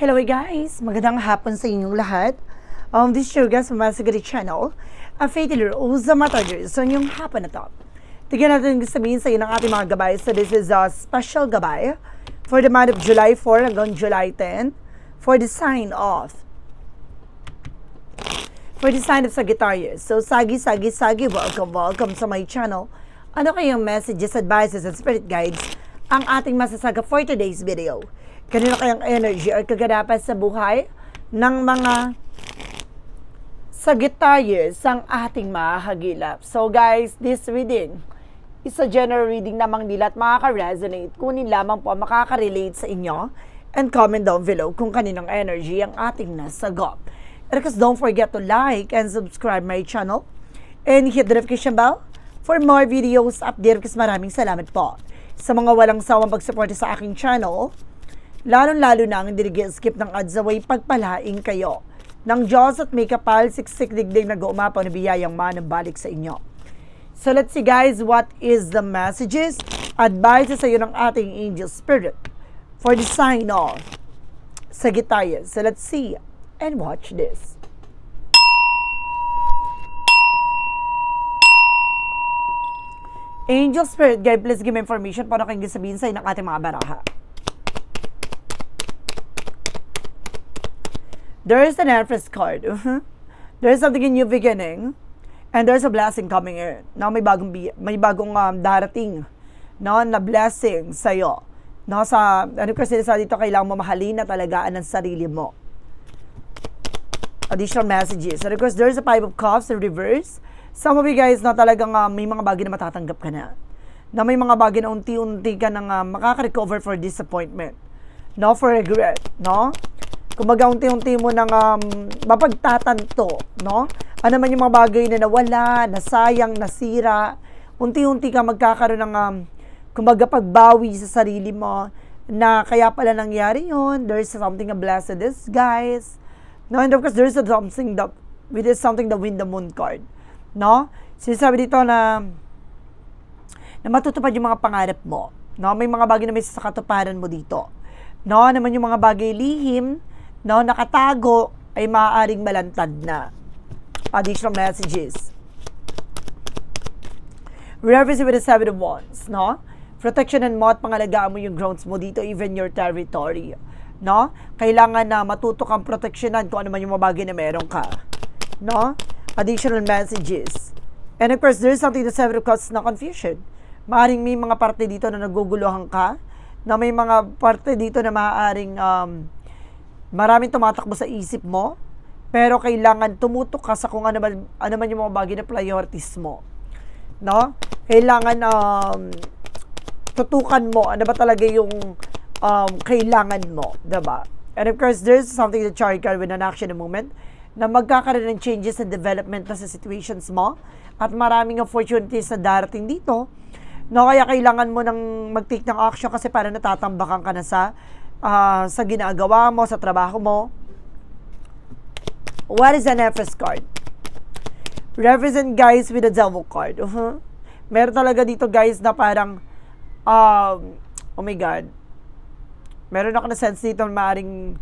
Hello guys! Magandang hapon sa inyong lahat. This is your guys from Masagari Channel. Faith Healer Uzamatarder. So, yung hapon na to. Tignan natin sabihin sa iyo ng ating mga gabay. So, this is a special gabay for the month of July 4 hanggang July 10 for the sign of Sagittarius. So, Sagi, welcome sa my channel. Ano kayong messages, advices, and spirit guides ang ating masasaga for today's video? Kanino kayang energy or kaganapan sa buhay ng mga Sagittarius ang ating mahagilap. So guys, this reading is a general reading namang nila at makaka-resonate. Kunin lamang po makaka-relate sa inyo and comment down below kung kaninong energy ang ating nasagop. And because don't forget to like and subscribe my channel and hit the notification bell for more videos update. Kasi maraming salamat po sa mga walang sawang pagsuporta sa aking channel. Lalo-lalo na ang hindi skip ng ads away, pagpalaing kayo ng Diyos at may kapal, siksik digdig na guumapaw na biyayang manabalik sa inyo. So let's see guys, what is the messages, advices sa iyo ng ating angel spirit for the sign of Sagittarius. So let's see and watch this. Angel spirit guide, please give me information para kayong sabihin sa iyo ng ating mga baraha. There is an Empress card. There is something in new beginning. And there's a blessing coming in. Now, may bagong darating, no, na blessing sa'yo. No, ano kasi sa dito, kailangan mo mahalin na talagaan ng sarili mo. Additional messages. And of course, there's a Five of Cups in reverse. Some of you guys na talagang may mga bagay na matatanggap ka na. Na may mga bagay na unti-unti ka nang makaka-recover for disappointment. No, for regret. No? Kumbaga, unti-unti mo nang mapagtatanto, no? Ano man yung mga bagay na nawala, nasayang, nasira, unti-unti ka magkakaroon ng, kumbaga, pagbawi sa sarili mo na kaya pala nangyari yun. There's something a blessed this, guys. No? And of course, there's something the Wind the Moon card. No? Sinasabi dito na matutupad yung mga pangarap mo. No? May mga bagay na may sakatuparan mo dito. No? Naman yung mga bagay lihim, no, nakatago ay maaaring malantad na. Additional messages. Reverse with the Seven of Wands, no? Protection and mo at pangalagaan mo yung grounds mo dito, even your territory. No? Kailangan na matuto kang proteksyonan kung ano man yung mga bagay na meron ka. No? Additional messages. And of course, there's something the Seven of Cups na confusion. Maaaring may mga parte dito na naguguluhan ka, na may mga parte dito na maaaring maraming tumatakbo sa isip mo, pero kailangan tumutok ka sa kung ano man yung mga bagay na priorities mo. No? Kailangan tutukan mo ano ba talaga yung kailangan mo, diba? And of course, there's something that Chariot card with an action in a moment na magkakaroon ng changes and development na sa situations mo at maraming opportunities na darating dito. No, kaya kailangan mo nang mag-take ng action kasi para natatambakan ka na sa ginagawa mo, sa trabaho mo. What is an Empress card? Represent guys with a Devil card. Meron talaga dito guys na parang oh my God, meron ako na sense dito na maaaring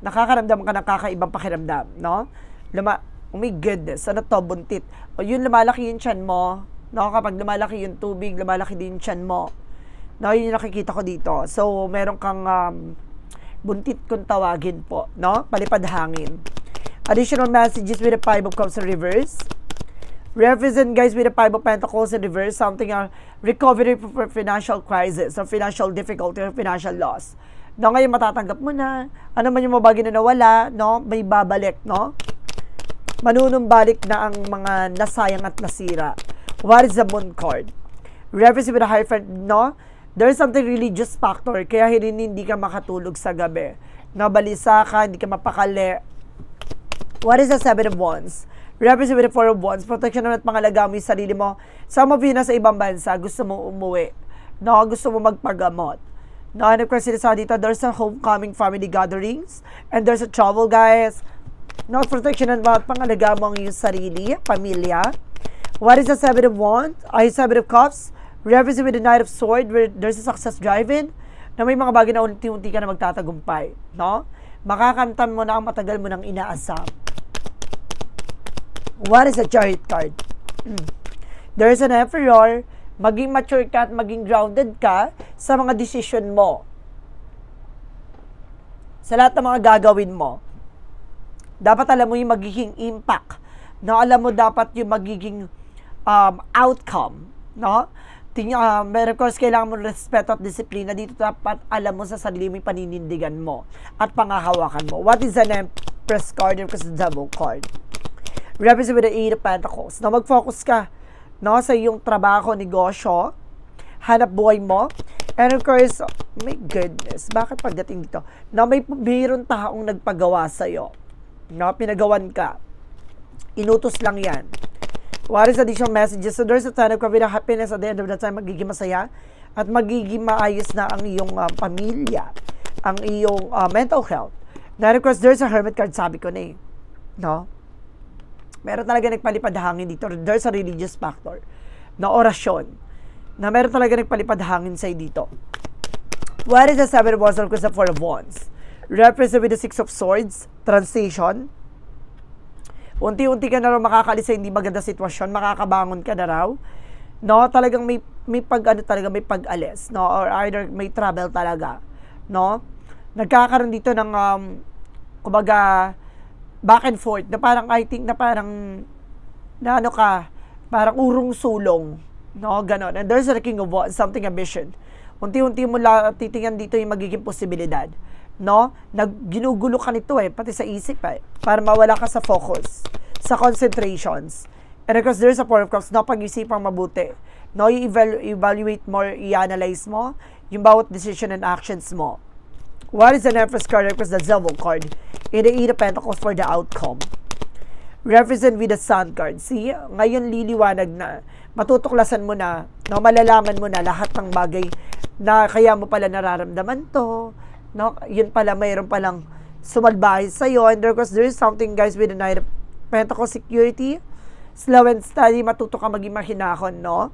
nakakaramdam ka ng kakaibang pakiramdam, no? Oh my goodness, ano to, buntit. O yun, lumalaki yung tiyan mo, no? Kapag lumalaki yung tubig, lumalaki din yung tiyan mo. No, yun yung nakikita ko dito. So, meron kang buntit kung tawagin po, no? Palipad hangin. Additional messages with the Five of Cups in reverse. Represent guys with the Five of Pentacles in reverse. Something recovery for financial crisis or financial difficulty or financial loss. No, ngayon matatanggap mo na. Ano man yung mga bagay na nawala, no? May babalik, no? Manunumbalik na ang mga nasayang at nasira. What is the Moon card? Represent with the Hierophant, no? There's something religious factor, kaya hindi ka makatulog sa gabi. Nabalisa ka, hindi ka mapakali. What is the Seven of Wands? Represent with the Four of Wands. Protection at pangalagaan mo yung sarili mo. Some of you na sa ibang bansa, gusto mo umuwi. No, gusto mo magpagamot. No, and of course, sa dito, there's a homecoming family gatherings. And there's a travel, guys. No, protection at pangalagaan mo yung sarili, pamilya. What is the Seven of Wands? Seven of Cups? Reverse with the Knight of Swords, where there's a success drive-in. na may mga bagay na unti-unti ka na magtatagumpay, no? Makakamtan mo na ang matagal mo nang inaasam. What is a Chariot card? There is an Emperor. Maging mature ka at maging grounded ka sa mga decision mo. Sa lahat ng mga gagawin mo. Dapat alam mo yung magiging impact. No? Alam mo dapat yung magiging outcome. No? Of course, kailangan mo respeto at disiplina. Dito dapat alam mo sa sarili mo yung paninindigan mo at pangahawakan mo. What is an Empress card? Because the Devil card. Represent with the Eight of Pentacles. No, mag-focus ka, no, sa iyong trabaho, negosyo, hanap buhay mo. And of course, my goodness, bakit pagdating dito? No, mayroon taong nagpagawa sa'yo. No, pinagawan ka. Inutos lang yan. What is additional messages? So there's a ton of happiness at the end of the time, magiging masaya at magiging maayos na ang iyong pamilya, ang iyong mental health. Then of course, there's a Hermit card, sabi ko na eh. No? Meron talaga nagpalipad hangin dito. There's a religious factor na orasyon na meron talaga nagpalipad hangin sa'yo dito. What is the Seven of Wands? Of course, the Four of Wands. Represent with the Six of Swords. Translation. Unti-unti ka na raw makakalis sa hindi maganda sitwasyon, makakabangon ka na raw. No, talagang may pag-alis, no, or either may travel talaga, no. Nagkakaroon dito ng kumbaga back and forth na parang I think na parang na parang urong sulong, no, ganon. And there's a King of Wands, something ambition. Unti-unti mo titingnan dito yung magiging posibilidad. No? Ginugulo ka nito pati sa isip para mawala ka sa focus, sa concentrations. And of course, there's a Four of Cups, no? Pag-isipang mabuti. No? I-evaluate mo, i-analyze mo yung bawat decision and actions mo. What is an Empress card? Because the Devil card. In the Eight of Pentacles for the outcome. Represent with the Sun card. See? Ngayon liliwanag na. Matutuklasan mo na, no? Malalaman mo na lahat ng bagay na kaya mo pala nararamdaman to. No, yun pala, mayroon palang sumalbahay sa'yo. And of course, there is something, guys, with the Knight of Pentacles, security, slow and steady, matuto ka maging mahinahon, no?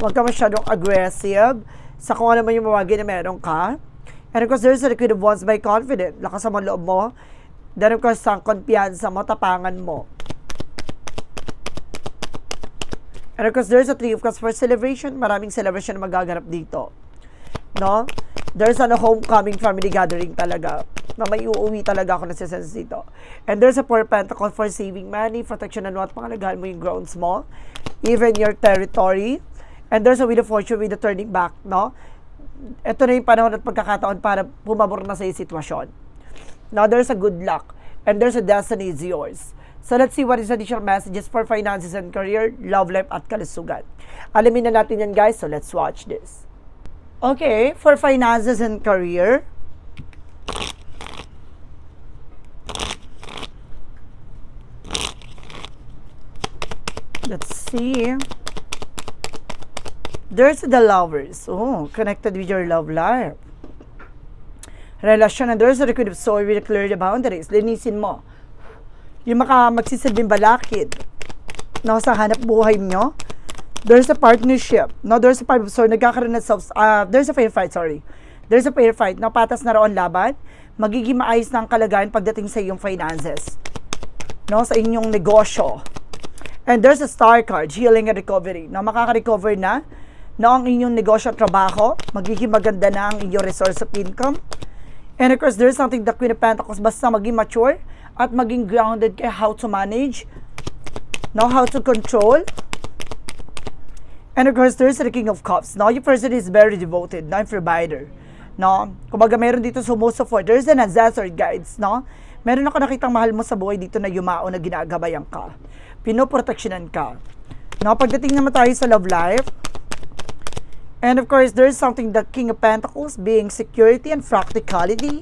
Huwag ka masyadong aggressive sa kung ano man yung mawagi na meron ka. And of course, there is a Queen of Wands, by confident. Lakas mo loob mo. Then of course, ang kumpiyansa mo, tapangan mo. And of course, there is a Three of Cups for celebration. Maraming celebration na magaganap dito. No? There's a homecoming family gathering talaga na may uuwi talaga ako nasisense dito. And there's a Four of Pentacles for saving money, protection na at pangalagaan mo yung grounds mo, even your territory. And there's a Wheel of Fortune with the turning back, no? Ito na yung panahon at pagkakataon para pumabor na sa yung sitwasyon. Now, there's a good luck and there's a destiny is yours. So, let's see what is additional messages for finances and career, love life at kalusugan. Alamin na natin yan, guys. So, let's watch this. Okay, for finances and career. Let's see. There's the Lovers. Oh, connected with your love life. Relasyon, and there's a Queen of Swords with clear the boundaries. Linisin mo. Yung magsisilbing balakid. No, sa hanap buhay nyo. There's a partnership. No, there's a Five of Swords. Nagkakaroon na there's a fair fight, sorry. There's a fair fight. No, patas na roon laban. Magiging maayos na ang kalagayan pagdating sa iyong finances. No, sa inyong negosyo. And there's a Star card, healing and recovery. No, makaka-recover na. No, ang inyong negosyo at trabaho. Magiging maganda na ang inyong resource of income. And of course, there's something the Queen of Pentacles. Basta maging mature at maging grounded kay how to manage. No, how to control. And of course, there's the King of Cups. No, your person is very devoted, no, provider. No, kumbaga meron dito sumusupport. There's an ancestor guides, no. Meron ako nakitang mahal mo sa buhay dito na yumao na ginagabayan ka. Pinoproteksyonan ka. No, pagdating naman tayo sa love life. And of course, there's something the King of Pentacles being security and practicality.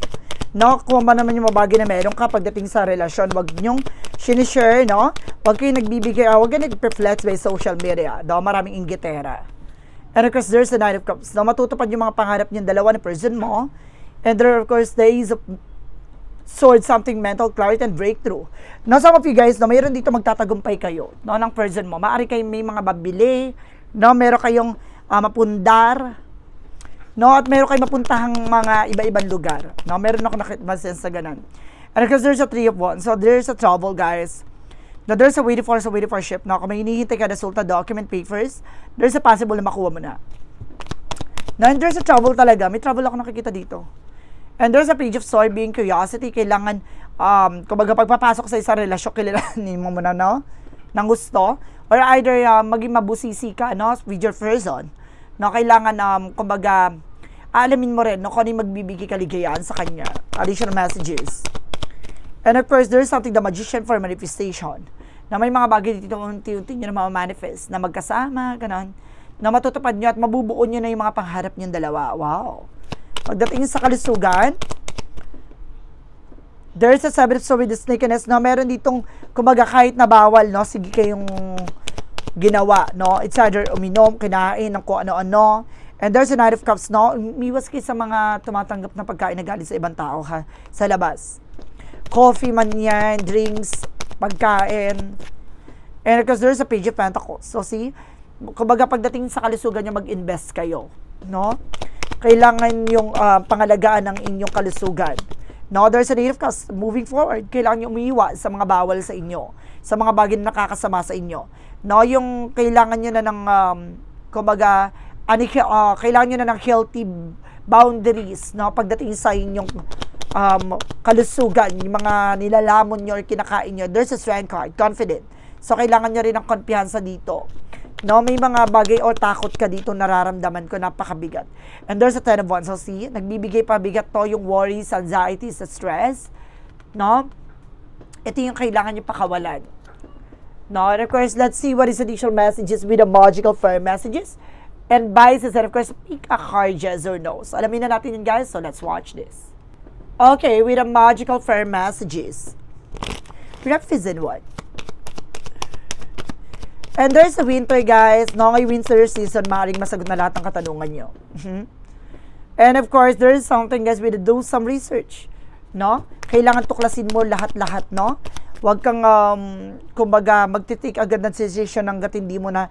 No, kung ano naman yung mabagi na meron ka pagdating sa relasyon, wag nyong sinishare, no? Wag kayong nagbibigay, wag kayong nag-reflect by social media. No, maraming inggitera. And of course, there's the Knight of Cups. No, matutupad yung mga pangarap niyong dalawa na person mo. And there, of course, the Ace of Swords, something mental clarity and breakthrough. No, some of you guys, no, mayroon dito magtatagumpay kayo, no, ng person mo. Maari kayong may mga babili, no, meron kayong mapundar, No, at meron kayo mapuntahang mga iba-ibang lugar. No, meron ako nakita-sense sa ganun. And because there's a 3 of Wands, so there's a trouble, guys. Now, there's a waiting for ship. No, kung may hinihintay ka na resulta, document papers, there's a possible na makuha mo na. Now, and there's a trouble talaga. May trouble ako nakikita dito. And there's a page of soy, being curiosity. Kailangan, kumbaga pagpapasok sa isang relasyon, kailangan mo muna, no? Ng gusto. Or either maging mabusisi ka, no? With your person. No, kailangan, kumbaga, alamin mo rin, no? Kung ano yung magbibigay kaligayahan sa kanya. Additional messages. And of course, there's something, the magician for manifestation. Na may mga bagay dito unti-unti nyo na manifest na magkasama, ganon. Na matutupad nyo at mabubuo nyo na yung mga pangharap nyo dalawa. Wow. Pagdating sa kalusugan, there's a 7 of Swords with the snakiness, no? Meron ditong, kumbaga kahit na bawal, no? Sige kayong ginawa, no? It's either uminom, kinain, ng kung ano-ano. And there's a Knight of Cups, no? Umiwas kayo sa mga tumatanggap na pagkain na galing sa ibang tao, ha? Sa labas. Coffee man yan, drinks, pagkain. And because there's a Page of Pentacles. So, see? Kumbaga pagdating sa kalusugan nyo, mag-invest kayo, no? Kailangan yung pangalagaan ng inyong kalusugan. No, there's a Knight of Cups. Moving forward, kailangan nyo umiiwas sa mga bawal sa inyo, sa mga bagay na nakakasama sa inyo. No, yung kailangan nyo na ng, kumbaga, kailangan nyo na ng healthy boundaries, no, pagdating sa inyong kalusugan, yung mga nilalamon nyo or kinakain nyo. There's a Strength card, confident. So, kailangan nyo rin ng kumpiyansa dito. No, may mga bagay o takot ka dito nararamdaman ko, napakabigat. And there's a 10 of Wands. So, see, nagbibigay pa bigat to yung worries, anxieties, stress. No? Ito yung kailangan nyo pakawalan. No? And of course, let's see what is additional messages with the magical fire messages. And biases, and of course, pick a card, yes or no. So, alamin na natin yun, guys. So, let's watch this. Okay, with the magical fire messages. Represent what? And there's a winter, guys. No, ngayong winter season, maaaring masagot na lahat ng katanungan nyo. And of course, there is something, guys, with do some research. No? Kailangan tuklasin mo lahat-lahat, no? Huwag kang, kumbaga, magtitik agad ng decision hanggat hindi mo na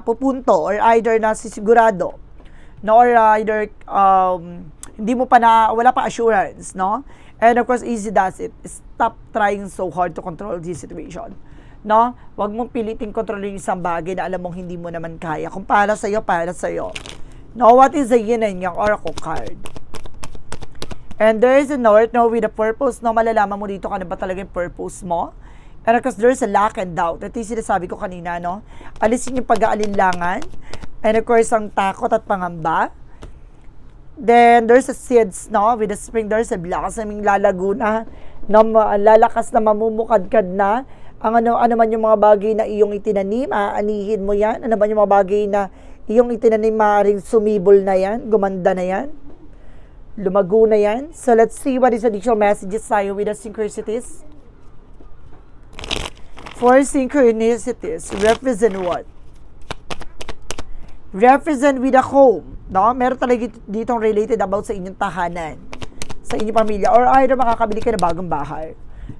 pupunto or either na sisigurado. No? Or either, hindi mo pa wala pa assurance, no? And of course, easy does it. Stop trying so hard to control this situation. No? Huwag mong piliting kontrolin yung isang bagay na alam mong hindi mo naman kaya. Kung para sa'yo, para sa'yo. No? What is the yin and yang oracle card? And there is a North, no, with a purpose. No? Malalaman mo dito kung ano ba talaga yung purpose mo. And because there's a lack and doubt. Ito yung sinasabi ko kanina, no? Alisin yung pag-aalinlangan. And of course, ang takot at pangamba. Then, there's a seeds, no? With the spring, there's a blossoming lalago na, no? Lalakas na mamumukadkad na. Ang ano man yung mga bagay na iyong itinanim, aanihin mo yan. Ano man yung mga bagay na iyong itinanim, maaaring sumibol na yan, gumanda na yan, lumago na yan. So, let's see what is additional messages tayo with the synchronicities. For synchronicities, represent what? Represent with a home. No? Meron talaga ditong related about sa inyong tahanan, sa inyong pamilya, or either makakabili ka na bagong bahay.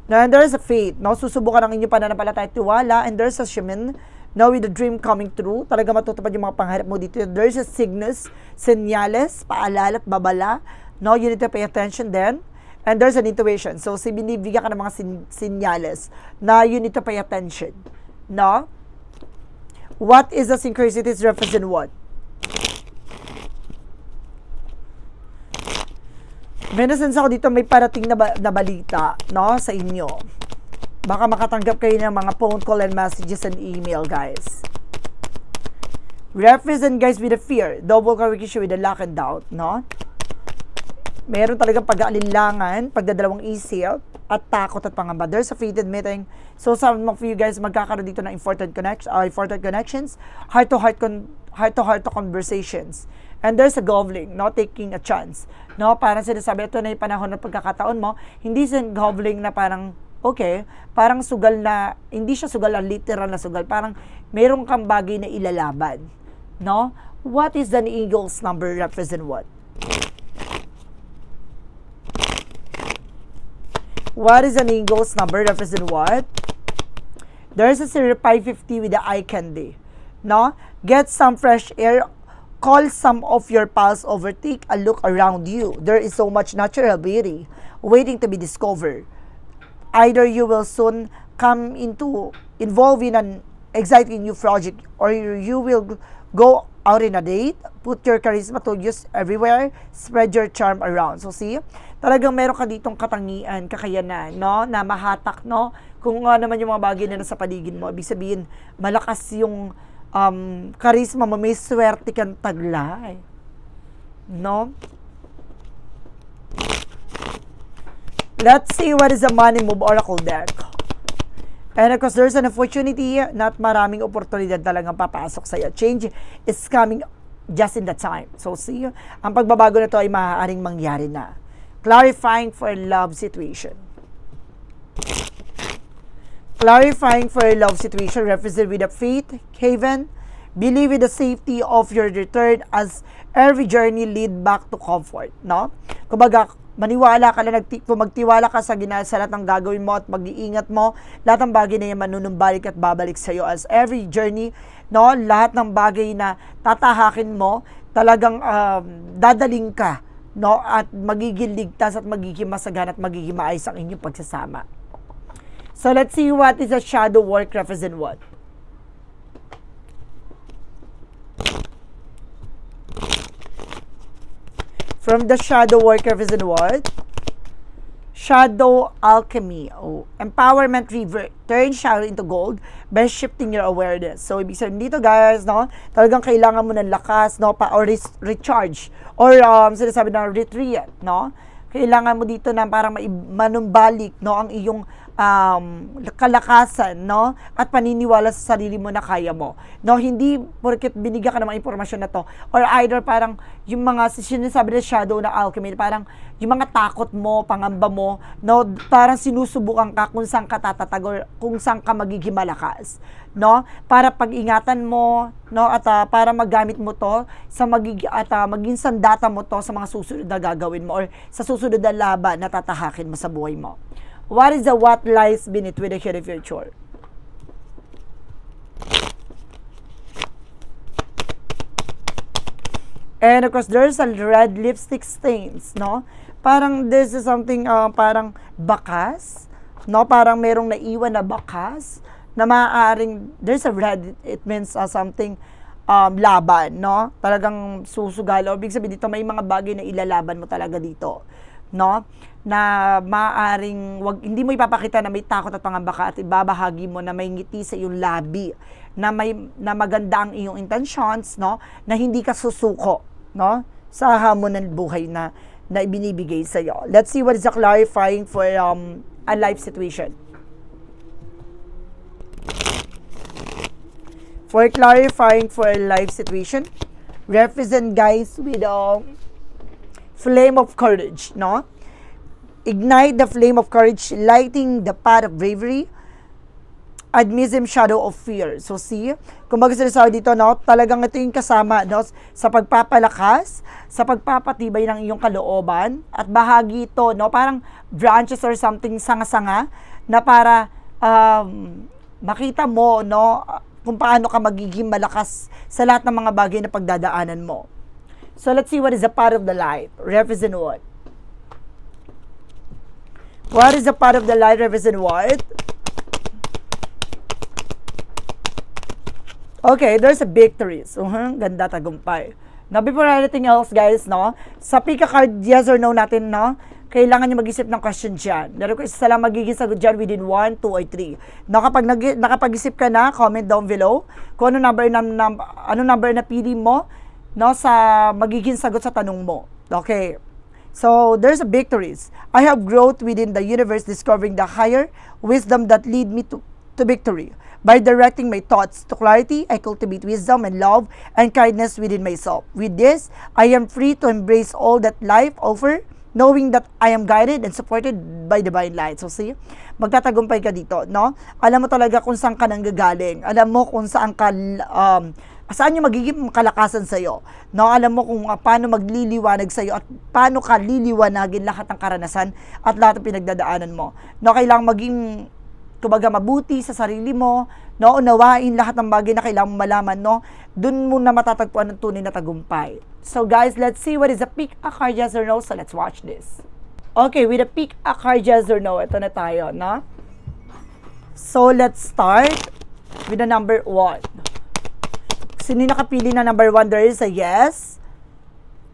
Now, and there's a faith, no? Susubukan ang inyong pananampalataya at tiwala, and there's a shaman, no, with the dream coming true. Talaga matutupad yung mga pangarap mo dito. There's a signals, senyales, paalala at babala, no? You need to pay attention then. And there's an intuition. So, binibigyan ka ng mga senyales na you need to pay attention, no? What is the synchronicities represent what? May nasense ako dito, may parating na balita, no, sa inyo. Baka makatanggap kayo ng mga phone call and messages and email, guys. Represent, guys, with the fear. Double correction with the lack and doubt, no? Meron talagang pag-aalinlangan, pagdadalawang isip, at takot at pangamba. There's a fated meeting. So, some of you guys magkakaroon dito ng important connections, heart-to-heart conversations. And there's a gobbling, no? Taking a chance. No? Parang sinasabi, ito na yung panahon ng pagkakataon mo. Hindi siya gobbling na parang, okay, parang sugal na, hindi siya sugal na literal na sugal. Parang mayroong kang bagay na ilalaban. No? What is the eagle's number represent what? What is an eagle's number represent what? There's a 550 with the eye candy. No? Get some fresh air Call some of your pals over, take a look around you. There is so much natural beauty waiting to be discovered. Either you will soon come into involved in an exciting new project, or you will go out in a date, put your charisma to use everywhere, spread your charm around. So see, talagang meron ka ditong katangian, kakayanan, no, na mahatak, no, kung ano naman yung mga bagay na nasa paligid mo. Ibig sabihin, malakas yung charisma mo, may swerte kang taglay, no? Let's see what is the money move oracle deck. And of course, there's an opportunity, not maraming oportunidad talagang papasok sa'yo. Change is coming just in that time. So see, ang pagbabago na to ay maaaring mangyari na. Clarifying for love situation. Clarifying for a love situation represent with a faith haven. Believe in the safety of your return as every journey lead back to comfort, no? Kumbaga, maniwala ka na, magtiwala ka sa lahat ng gagawin mo at mag-iingat mo, lahat ng bagay na yan manunumbalik at babalik sa iyo as every journey, no? Lahat ng bagay na tatahakin mo, talagang dadaling ka, no? At magiging ligtas at magiging masagana at magiging maayos ang inyong pagsasama. So let's see what is a shadow work represent what. From the shadow work represent what? Shadow alchemy. Oh, empowerment revert. Turn shadow into gold by shifting your awareness. So ibig sabihin dito guys, no, talagang kailangan mo ng lakas, no, or recharge or sinasabi na retreat, no. Kailangan mo dito na parang manumbalik, no, ang iyong kalakasan, no, at paniniwala sa sarili mo na kaya mo, no, hindi porket binigyan ka ng mga impormasyon na to, or either parang yung mga sinasabi na shadow na alchemy, parang yung mga takot mo, pangamba mo, no, parang sinusubukan ka kung saan ka tatatag or kung saan ka magiging malakas, no, para pag-ingatan mo, no, at para magamit mo to sa maging sandata mo to sa mga susunod na gagawin mo or sa susunod na laban na tatahakin mo sa buhay mo. What is the what lies beneath with the hidden future? And of course, there's a red lipstick stains, no? Parang this is something, parang bakas, no? Parang merong naiwan na bakas na maaaring, there's a red, it means something laban, no? Talagang susugal. O ibig sabihin dito, may mga bagay na ilalaban mo talaga dito, no? Na maaaring hindi mo ipapakita na may takot at pangamba ka at ibabahagi mo na may ngiti sa iyong labi, na maganda ang iyong intentions, no, na hindi ka susuko, no, sa hamon ng buhay na ibinibigay sa iyo. Let's see what is the clarifying for a life situation. For clarifying for a life situation, represent guys with flame of courage, no? Ignite the flame of courage, lighting the path of bravery, admissive shadow of fear. So see, kung sinasabi dito, no, talagang ito yung kasama, no, sa pagpapalakas, sa pagpapatibay ng iyong kalooban, at bahagi ito, no, parang branches or something, sanga-sanga, na para makita mo, no, kung paano ka magiging malakas sa lahat ng mga bagay na pagdadaanan mo. So let's see what is the path of the light. Represent what? What is the path of the light represent what? Okay, there's a victory. So, ganda, tagumpay. Now, before anything else, guys, no, sa pick a card, yes or no natin, no, kailangan nyo mag-isip ng question dyan. Pero kung isa lang magiging sagot dyan within 1, 2, or 3. No, kapag nakapag-isip ka na, comment down below kung ano number na pili mo, no, sa magiging sagot sa tanong mo. Okay. So, there's a victories. I have growth within the universe, discovering the higher wisdom that lead me to victory. By directing my thoughts to clarity, I cultivate wisdom and love and kindness within myself. With this, I am free to embrace all that life offers, knowing that I am guided and supported by divine light. So, see, magtatagumpay ka dito, no? Alam mo talaga kung saan ka nanggagaling. Alam mo kung saan ka, saan yung magiging kalakasan sa'yo. No? Alam mo kung paano magliliwanag sa'yo at paano ka liliwanagin lahat ng karanasan at lahat ng pinagdadaanan mo. No? Kailangan maging kumbaga mabuti sa sarili mo, no? Unawain lahat ng bagay na kailangan mo malaman, no? Doon mo na matatagpuan ng tunay na tagumpay. So guys, let's see what is a pick a card, yes or no. So let's watch this. Okay, with a pick a card, yes or no, ito na tayo, no? So let's start with the number 1. Sino nakapili na number 1? There is a yes.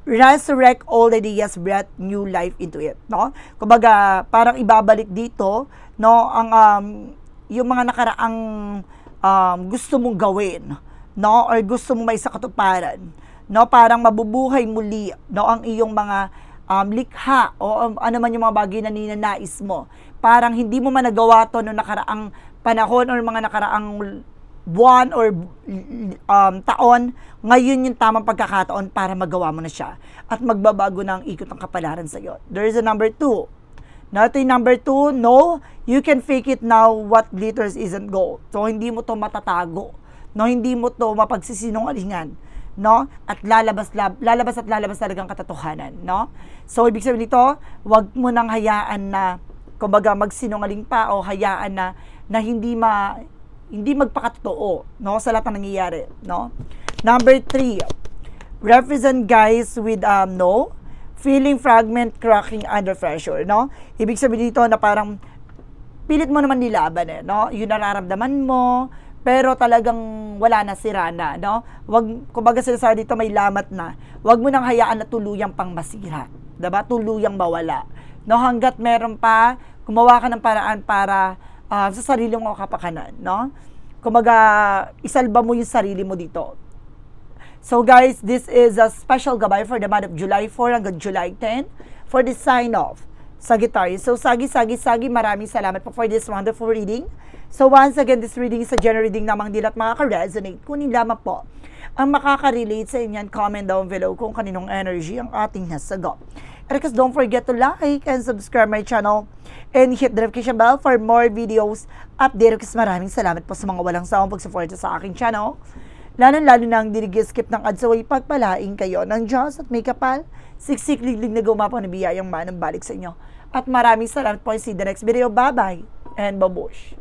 Resurrect all the yes, breath new life into it, no? Kumbaga, parang ibabalik dito, no, ang yung mga nakaraang gusto mong gawin, no, or gusto mong may sa katuparan, no, parang mabubuhay muli, no, ang iyong mga likha o ano man yung mga bagay na ninanais mo. Parang hindi mo man nagawa to noong nakaraang panahon or mga nakaraang buwan or taon, ngayon yung tamang pagkakataon para magawa mo na siya at magbabago na ang ikot ng kapalaran sa iyo. There is a number 2. Now, ito yung number 2, no, you can fake it now, what glitters isn't gold. So, hindi mo to matatago, no, hindi mo to mapagsisinungalingan, no, at lalabas talagang katotohanan, no. So, ibig sabihin nito, wag mo nang hayaan na, kumbaga, magsinungaling pa o hayaan na hindi magpakatotoo, no, sa lahat ng nangyayari, no. Number 3, represent guys with no, feeling fragment cracking under pressure, no. Ibig sabihin dito na parang pilit mo naman nilaban, no, yung nararamdaman mo, pero talagang wala na, sira na, no. Wag, kumbaga sinasabi dito, may lamat na. Wag mo nang hayaan na tuluyang pang masira, diba? Tuluyang mawala, no, hanggat meron pa, gumawa ka ng paraan para sa sarili mong kapakanan, no? Kumbaga, isalba mo yung sarili mo dito. So guys, this is a special gabay for the month of July 4 hanggang July 10 for the sign off Sagittarius. So Sagi, maraming salamat po for this wonderful reading. So once again, this reading is a general reading namang dilat makaka-resonate. Kunin lamang po ang makaka-relate sa inyan. Comment down below kung kaninong energy ang ating nasagot. And because don't forget to like and subscribe my channel and hit the notification bell for more videos update. Kasi maraming salamat po sa mga walang sawang pag-support sa aking channel. Lalo na ang skip ng ads away, pagpalaing kayo ng Diyos at may kapal, siksik-liglig na gumapo na biyayang manang balik sa inyo. At maraming salamat po. See you in the next video. Bye-bye and babush.